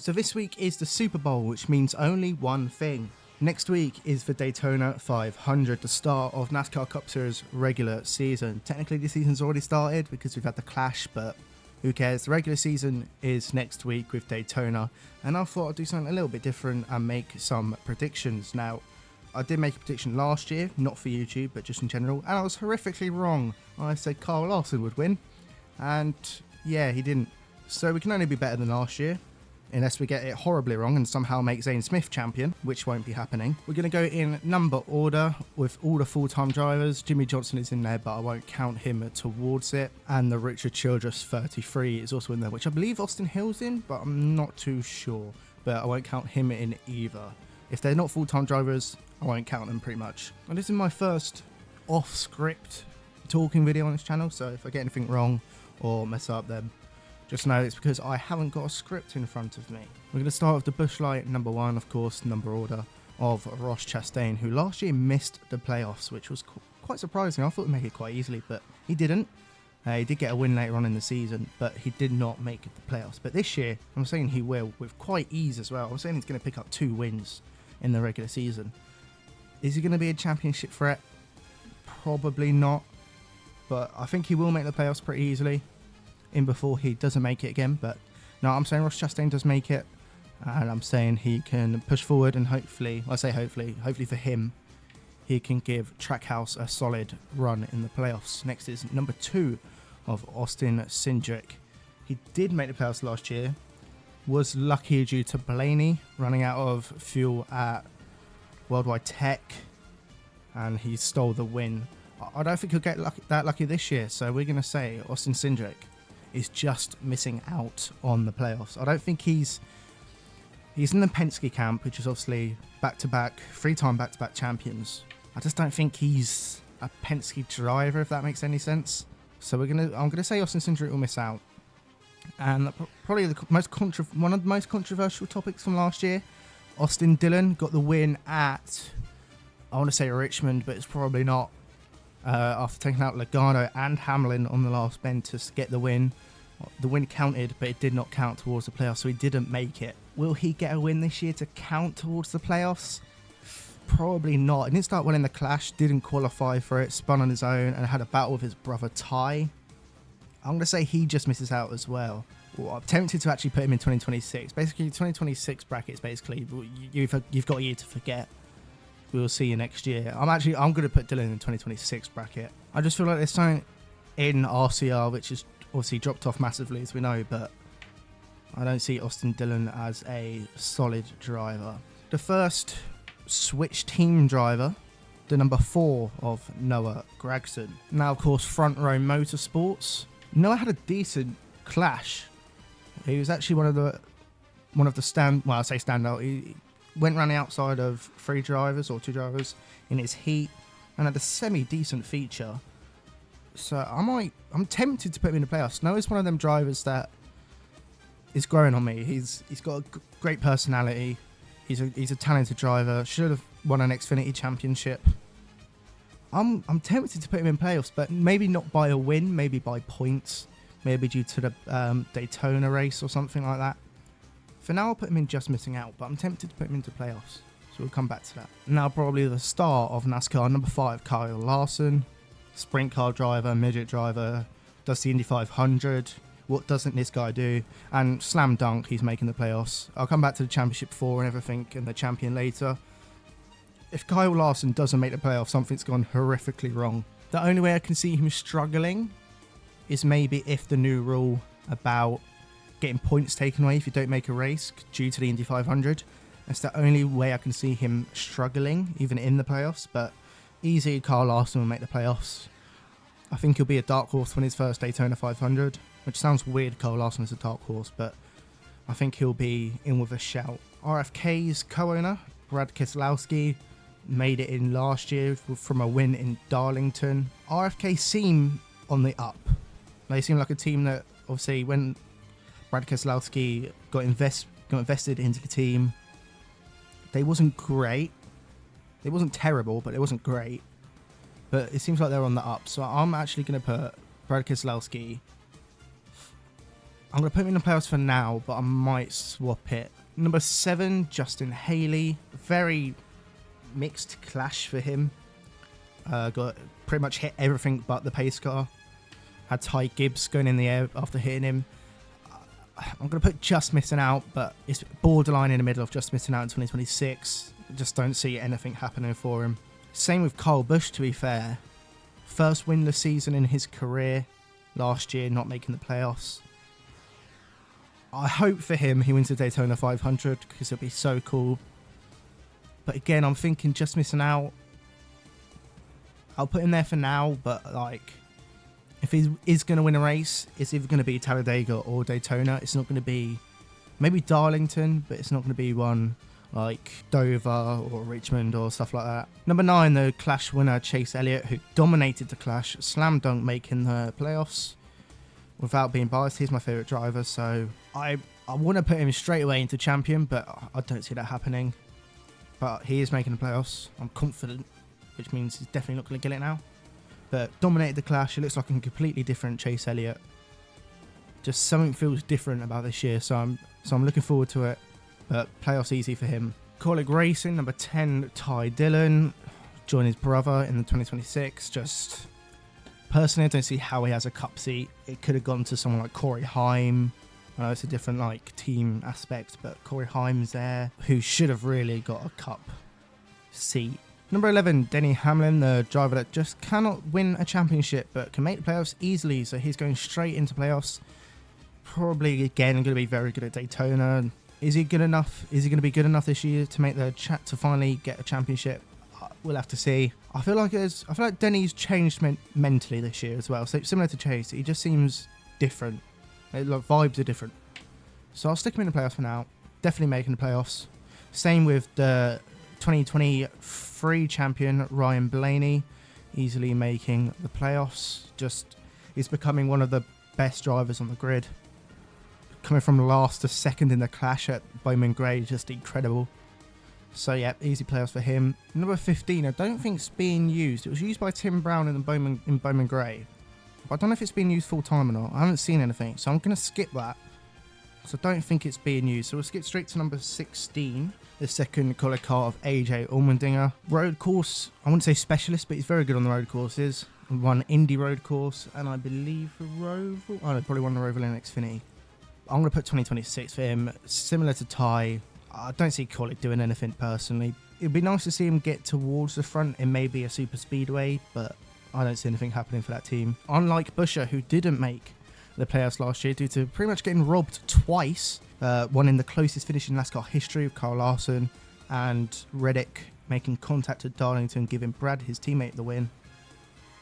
So this week is the Super Bowl, which means only one thing. Next week is the Daytona 500, the start of NASCAR Cup Series regular season. Technically the season's already started because we've had the Clash, but who cares? The regular season is next week with Daytona, and I thought I'd do something a little bit different and make some predictions. Now, I did make a prediction last year, not for YouTube, but just in general, and I was horrifically wrong. I said Kyle Larson would win, and yeah, he didn't. So we can only be better than last year, unless we get it horribly wrong and somehow make Zane Smith champion, which won't be happening. We're going to go in number order with all the full-time drivers. Jimmy Johnson is in there, but I won't count him towards it. And the Richard Childress 33 is also in there, which I believe Austin Hill's in, but I'm not too sure. But I won't count him in either. If they're not full-time drivers, I won't count them pretty much. And this is my first off-script talking video on this channel, so if I get anything wrong or mess up, then just know it's because I haven't got a script in front of me. We're going to start with the Busch Light number one, of course, number order of Ross Chastain, who last year missed the playoffs, which was quite surprising. I thought he'd make it quite easily, but he didn't. He did get a win later on in the season, but he did not make the playoffs. But this year, I'm saying he will, with quite ease as well. I'm saying he's going to pick up 2 wins in the regular season. Is he going to be a championship threat? Probably not, but I think he will make the playoffs pretty easily in before he doesn't make it again. But no, I'm saying Ross Chastain does make it, and I'm saying he can push forward, and hopefully for him, he can give Trackhouse a solid run in the playoffs. Next is number 2 of Austin Cindric. He did make the playoffs last year, was lucky due to Blaney running out of fuel at Worldwide Tech, and he stole the win. I don't think he'll get that lucky this year, so we're going to say Austin Cindric is just missing out on the playoffs. I don't think he's in the Penske camp, which is obviously back-to-back, 3-time back-to-back champions. I just don't think he's a Penske driver, if that makes any sense. So I'm gonna say Austin Cindric will miss out. And probably one of the most controversial topics from last year, Austin Dillon got the win at, I want to say Richmond, but it's probably not. After taking out Logano and Hamlin on the last bend to get the win. The win counted, but it did not count towards the playoffs, so he didn't make it. Will he get a win this year to count towards the playoffs? Probably not. He didn't start well in the Clash, didn't qualify for it, spun on his own, and had a battle with his brother Ty. I'm going to say he just misses out as well. I'm tempted to actually put him in 2026. Basically, 2026 brackets, basically, you've got a year to forget. We'll see you next year. I'm going to put Dillon in the 2026 bracket. I just feel like there's something in RCR which is obviously dropped off massively, as we know, but I don't see Austin Dillon as a solid driver. The first switch team driver, the number 4 of Noah Gragson. Now, of course, Front Row Motorsports. Noah had a decent Clash. He was actually one of the standout. He went around the outside of 3 drivers or 2 drivers in his heat and had a semi-decent feature. So I'm tempted to put him in the playoffs. Noah's one of them drivers that is growing on me. He's got a great personality. He's a talented driver. Should have won an Xfinity championship. I'm tempted to put him in playoffs, but maybe not by a win, maybe by points. Maybe due to the Daytona race or something like that. For now, I'll put him in just missing out, but I'm tempted to put him into playoffs. So we'll come back to that. Now, probably the star of NASCAR, number 5, Kyle Larson. Sprint car driver, midget driver, does the Indy 500. What doesn't this guy do? And slam dunk, he's making the playoffs. I'll come back to the championship 4 and everything and the champion later. If Kyle Larson doesn't make the playoffs, something's gone horrifically wrong. The only way I can see him struggling is maybe if the new rule about getting points taken away if you don't make a race due to the Indy 500. That's the only way I can see him struggling, even in the playoffs. But easy, Kyle Larson will make the playoffs. I think he'll be a dark horse when his first Daytona 500, which sounds weird, Kyle Larson is a dark horse, but I think he'll be in with a shout. RFK's co-owner, Brad Keselowski, made it in last year from a win in Darlington. RFK seem on the up. They seem like a team that, obviously, when Brad Keselowski got invested into the team, they wasn't great. It wasn't terrible, but it wasn't great. But it seems like they're on the up. So I'm actually going to put Brad Keselowski I'm going to put him in the playoffs for now, but I might swap it. Number 7, Justin Haley. Very mixed clash for him. Got pretty much hit everything but the pace car. Had Ty Gibbs going in the air after hitting him. I'm going to put just missing out, but it's borderline in the middle of just missing out in 2026. Just don't see anything happening for him. Same with Kyle Busch, to be fair. First winless season in his career. Last year, not making the playoffs. I hope for him he wins the Daytona 500 because it'll be so cool. But again, I'm thinking just missing out. I'll put him there for now, but like, if he is going to win a race, it's either going to be Talladega or Daytona. It's not going to be maybe Darlington, but it's not going to be one like Dover or Richmond or stuff like that. Number 9, the Clash winner Chase Elliott, who dominated the Clash, slam dunk making the playoffs. Without being biased, he's my favourite driver, so I want to put him straight away into champion, but I don't see that happening. But he is making the playoffs. I'm confident, which means he's definitely not going to get it now. But dominated the Clash. It looks like a completely different Chase Elliott. Just something feels different about this year, so I'm looking forward to it. But playoffs easy for him. Corlick Racing, number 10, Ty Dillon. Join his brother in the 2026. Just personally, I don't see how he has a cup seat. It could have gone to someone like Corey Haim. I know it's a different like team aspect, but Corey Haim's there, who should have really got a cup seat. Number 11, Denny Hamlin, the driver that just cannot win a championship, but can make the playoffs easily. So he's going straight into playoffs. Probably again going to be very good at Daytona. Is he good enough? Is he going to be good enough this year to make the chat to finally get a championship? We'll have to see. I feel like Denny's changed mentally this year as well. So similar to Chase, he just seems different. Like, vibes are different. So I'll stick him in the playoffs for now. Definitely making the playoffs. Same with the 2023 champion Ryan Blaney, easily making the playoffs. Just he's becoming one of the best drivers on the grid. Coming from last to second in the Clash at Bowman Gray, just incredible. So yeah, easy playoffs for him. Number 15, I don't think it's being used. It was used by Tim Brown in Bowman Gray. But I don't know if it's being used full time or not. I haven't seen anything, so I'm going to skip that. So I don't think it's being used. So we'll skip straight to number 16. The second color car of AJ Allmendinger. Road course, I wouldn't say specialist, but he's very good on the road courses. Won Indy road course, and I believe the Roval. Oh no, probably won the Roval in Xfinity. I'm going to put 2026 for him. Similar to Ty, I don't see Corlick doing anything personally. It'd be nice to see him get towards the front in maybe a super speedway, but I don't see anything happening for that team. Unlike Buescher, who didn't make the playoffs last year due to pretty much getting robbed twice. One in the closest finish in NASCAR history with Kyle Larson, and Reddick making contact at Darlington, giving Brad, his teammate, the win.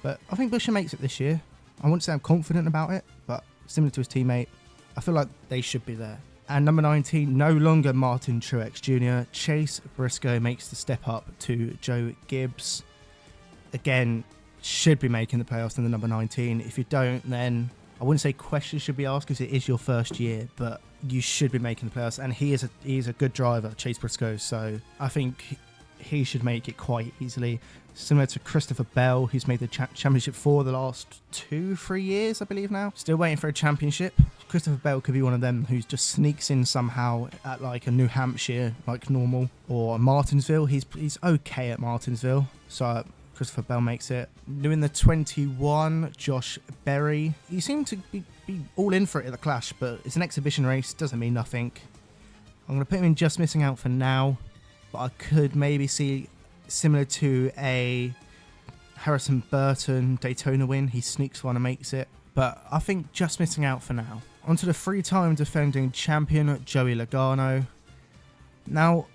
But I think Buescher makes it this year. I wouldn't say I'm confident about it, but similar to his teammate, I feel like they should be there. And number 19, no longer Martin Truex Jr. Chase Briscoe makes the step up to Joe Gibbs. Again, should be making the playoffs in the number 19. If you don't, then I wouldn't say questions should be asked because it is your first year, but you should be making the playoffs. And he is a good driver, Chase Briscoe, so I think he should make it quite easily. Similar to Christopher Bell, who's made the championship for the last 2-3 years, I believe now. Still waiting for a championship. Christopher Bell could be one of them who just sneaks in somehow at like a New Hampshire, like normal, or Martinsville. He's okay at Martinsville, so Christopher Bell makes it. Doing the 21, Josh Berry. He seemed to be all in for it at the Clash, but it's an exhibition race, doesn't mean nothing. I'm going to put him in just missing out for now, but I could maybe see similar to a Harrison Burton Daytona win. He sneaks one and makes it, but I think just missing out for now. Onto the 3-time defending champion Joey Logano. Now,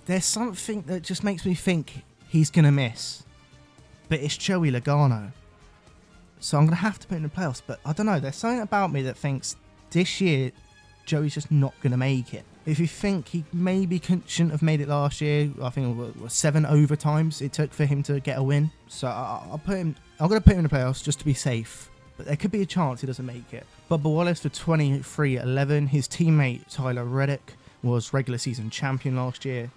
there's something that just makes me think he's going to miss, but it's Joey Logano. So I'm going to have to put in the playoffs, but I don't know. There's something about me that thinks this year Joey's just not going to make it. If you think he maybe shouldn't have made it last year, I think it was 7 overtimes it took for him to get a win. So I'm going to put him in the playoffs just to be safe. But there could be a chance he doesn't make it. Bubba Wallace for 23-11. His teammate Tyler Reddick was regular season champion last year.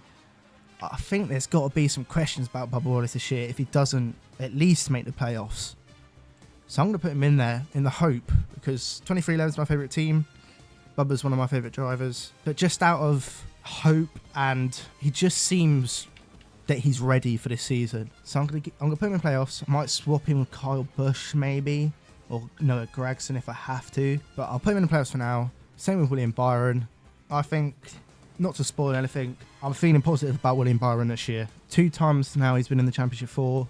I think there's got to be some questions about Bubba Wallace this year if he doesn't at least make the playoffs. So I'm going to put him in there in the hope, because 2311 is my favourite team. Bubba's one of my favourite drivers. But just out of hope, and he just seems that he's ready for this season. So I'm going to put him in playoffs. I might swap him with Kyle Busch maybe, or Noah Gragson if I have to. But I'll put him in the playoffs for now. Same with William Byron. I think, not to spoil anything, I'm feeling positive about William Byron this year. 2 times now he's been in the Championship 4.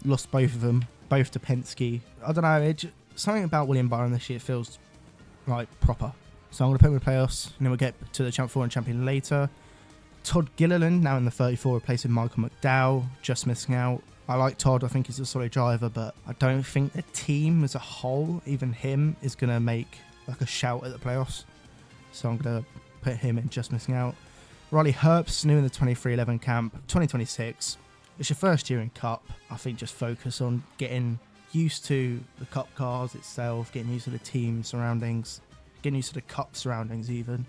Lost both of them, both to Penske. I don't know, something about William Byron this year feels like proper. So I'm going to put him in the playoffs, and then we'll get to the Champ 4 and Champion later. Todd Gilliland, now in the 34, replacing Michael McDowell, just missing out. I like Todd, I think he's a solid driver, but I don't think the team as a whole, even him, is going to make like a shout at the playoffs. So I'm going to put him in just missing out. Riley Herbst, new in the 2311 camp, 2026. It's your first year in Cup. I think just focus on getting used to the Cup cars itself, getting used to the team surroundings, getting used to the Cup surroundings even.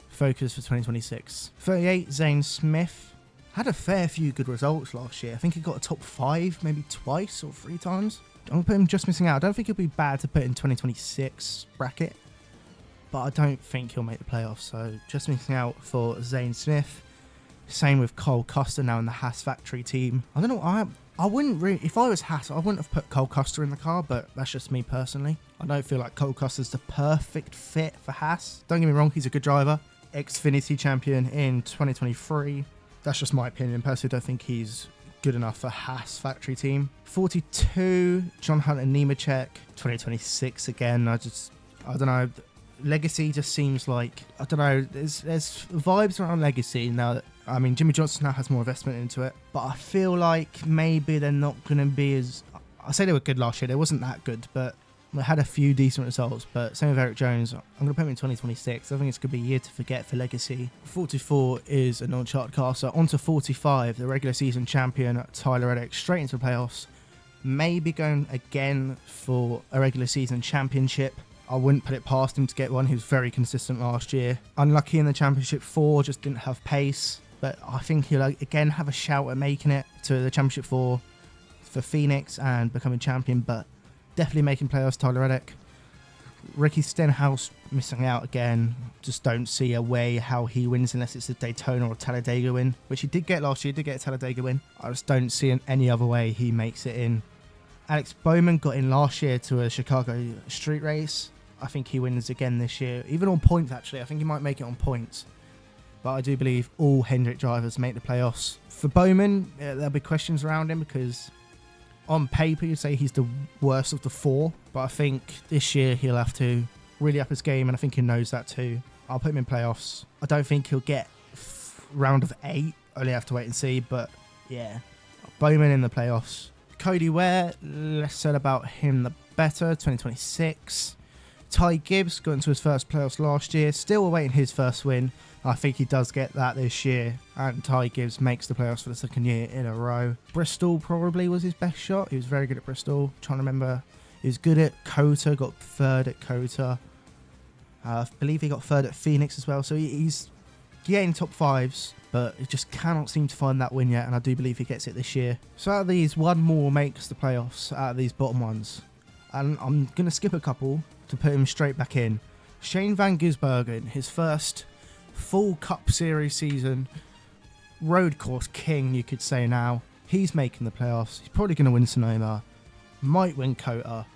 Focus for 2026. 38, Zane Smith. Had a fair few good results last year. I think he got a top 5 maybe twice or 3 times. I'm going to put him just missing out. I don't think he'll be bad to put in 2026 bracket, but I don't think he'll make the playoffs. So just missing out for Zane Smith. Same with Cole Custer now in the Haas factory team. I don't know. I wouldn't really, if I was Haas, I wouldn't have put Cole Custer in the car, but that's just me personally. I don't feel like Cole Custer's the perfect fit for Haas. Don't get me wrong, he's a good driver. Xfinity champion in 2023. That's just my opinion. Personally, I don't think he's good enough for Haas factory team. 42, John Hunter Nemechek. 2026 again. I don't know. Legacy just seems like, I don't know, there's vibes around Legacy now. I mean, Jimmy Johnson now has more investment into it, but I feel like maybe they're not going to be as, I say they were good last year, they wasn't that good, but they had a few decent results. But same with Eric Jones, I'm going to put him in 2026. I think it's going to be a year to forget for Legacy. 44 is a non-chart car, so on to 45, the regular season champion Tyler Reddick, straight into the playoffs, maybe going again for a regular season championship. I wouldn't put it past him to get one. He was very consistent last year. Unlucky in the Championship 4, just didn't have pace. But I think he'll again have a shout at making it to the Championship 4 for Phoenix and becoming champion. But definitely making playoffs, Tyler Reddick. Ricky Stenhouse missing out again. Just don't see a way how he wins unless it's a Daytona or Talladega win, which he did get last year. Did get a Talladega win. I just don't see any other way he makes it in. Alex Bowman got in last year to a Chicago street race. I think he wins again this year, even on points actually. I think he might make it on points. But I do believe all Hendrick drivers make the playoffs. For Bowman, there'll be questions around him because on paper you say he's the worst of the 4. But I think this year he'll have to really up his game, and I think he knows that too. I'll put him in playoffs. I don't think he'll get round of 8. Only have to wait and see. But yeah, Bowman in the playoffs. Cody Ware, less said about him the better. 2026. Ty Gibbs got into his first playoffs last year, still awaiting his first win. I think he does get that this year, and Ty Gibbs makes the playoffs for the 2nd year in a row. Bristol probably was his best shot. He was very good at Bristol. Trying to remember, he was good at Cota, got 3rd at Cota. I believe he got 3rd at Phoenix as well, so he's getting top 5s, but he just cannot seem to find that win yet, and I do believe he gets it this year. So out of these, one more makes the playoffs out of these bottom ones, and I'm going to skip a couple to put him straight back in. Shane Van Gisbergen, his first full Cup Series season, road course king you could say now. He's making the playoffs. He's probably going to win Sonoma, might win Cota.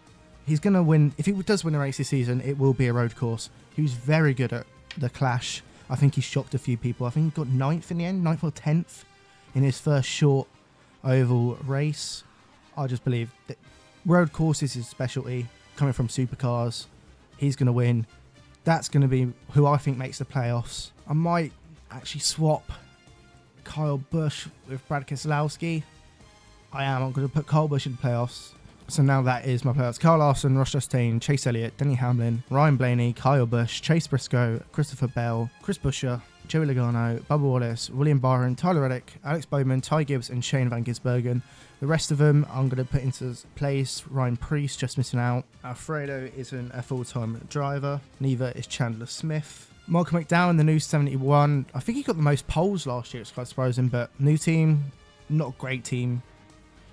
He's going to win, if he does win a race this season, it will be a road course. He was very good at the Clash. I think he shocked a few people. I think he got 9th in the end, 9th or 10th in his first short oval race. I just believe that road course is his specialty. Coming from supercars, he's going to win. That's going to be who I think makes the playoffs. I might actually swap Kyle Busch with Brad Keselowski. I'm going to put Kyle Busch in the playoffs. So now that is my playoffs. Kyle Larson, Ross Chastain, Chase Elliott, Denny Hamlin, Ryan Blaney, Kyle Busch, Chase Briscoe, Christopher Bell, Chris Buescher, Joey Logano, Bubba Wallace, William Byron, Tyler Reddick, Alex Bowman, Ty Gibbs, and Shane Van Gisbergen. The rest of them I'm going to put into place. Ryan Preece just missing out. Alfredo isn't a full-time driver. Neither is Chandler Smith. Michael McDowell, the new 71. I think he got the most poles last year. It's quite surprising, but new team, not a great team.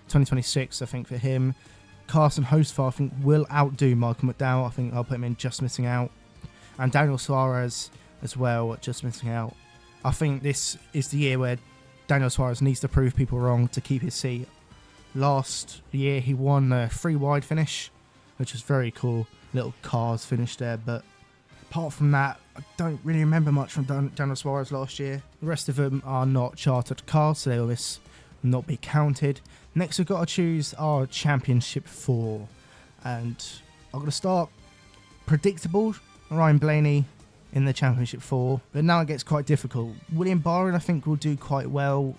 2026, I think, for him. Carson Hocevar, I think, will outdo Michael McDowell. I think I'll put him in just missing out. And Daniel Suarez as well, just missing out. I think this is the year where Daniel Suarez needs to prove people wrong to keep his seat. Last year he won a 3 wide finish, which was very cool. Little cars finish there, but apart from that, I don't really remember much from Daniel Suarez last year. The rest of them are not chartered cars, so they will not be counted. Next, we've got to choose our Championship 4. And I'm going to start predictable. Ryan Blaney in the Championship 4. But now it gets quite difficult. William Byron, I think, will do quite well.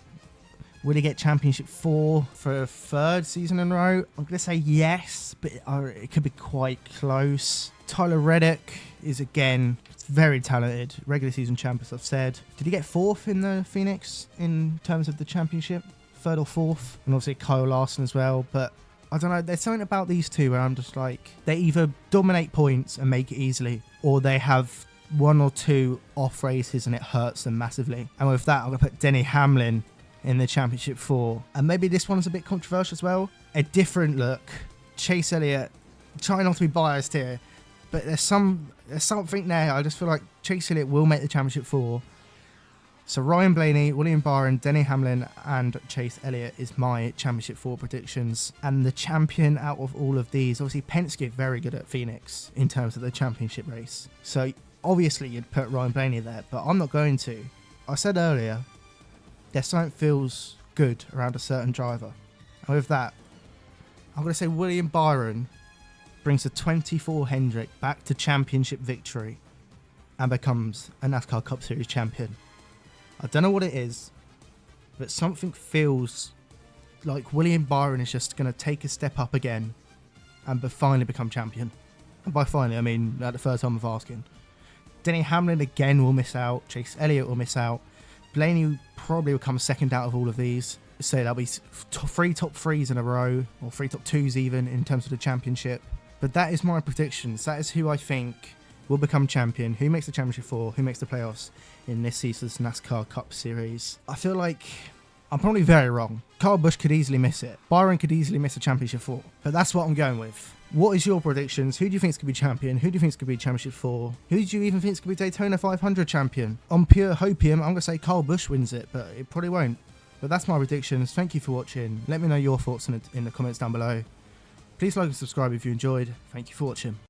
Will he get Championship 4 for a 3rd season in a row? I'm going to say yes, but it could be quite close. Tyler Reddick is, again, very talented. Regular season champ, as I've said. Did he get 4th in the Phoenix in terms of the championship? 3rd or 4th? And obviously Kyle Larson as well. But I don't know. There's something about these two where I'm just like, they either dominate points and make it easily, or they have 1 or 2 off races and it hurts them massively. And with that, I'm going to put Denny Hamlin in the Championship 4. And maybe this one's a bit controversial as well. A different look. Chase Elliott, try not to be biased here, but there's something there. I just feel like Chase Elliott will make the Championship 4. So Ryan Blaney, William Byron, Denny Hamlin and Chase Elliott is my Championship 4 predictions. And the champion out of all of these, obviously Penske very good at Phoenix in terms of the championship race. So obviously you'd put Ryan Blaney there, but I'm not going to. I said earlier, there's something feels good around a certain driver. And with that, I'm going to say William Byron brings the 24 Hendrick back to championship victory and becomes a NASCAR Cup Series champion. I don't know what it is, but something feels like William Byron is just going to take a step up again and finally become champion. And by finally, I mean at the first time of asking. Denny Hamlin again will miss out. Chase Elliott will miss out. Blaney probably will come second out of all of these. So there'll be 3 top 3s in a row, or 3 top 2s even in terms of the championship. But that is my predictions. That is who I think will become champion, who makes the Championship 4, who makes the playoffs in this season's NASCAR Cup Series. I feel like I'm probably very wrong. Kyle Busch could easily miss it. Byron could easily miss a Championship 4. But that's what I'm going with. What is your predictions? Who do you think is going to be champion? Who do you think is going to be Championship 4? Who do you even think is going to be Daytona 500 champion? On pure hopium, I'm going to say Kyle Busch wins it, but it probably won't. But that's my predictions. Thank you for watching. Let me know your thoughts in the comments down below. Please like and subscribe if you enjoyed. Thank you for watching.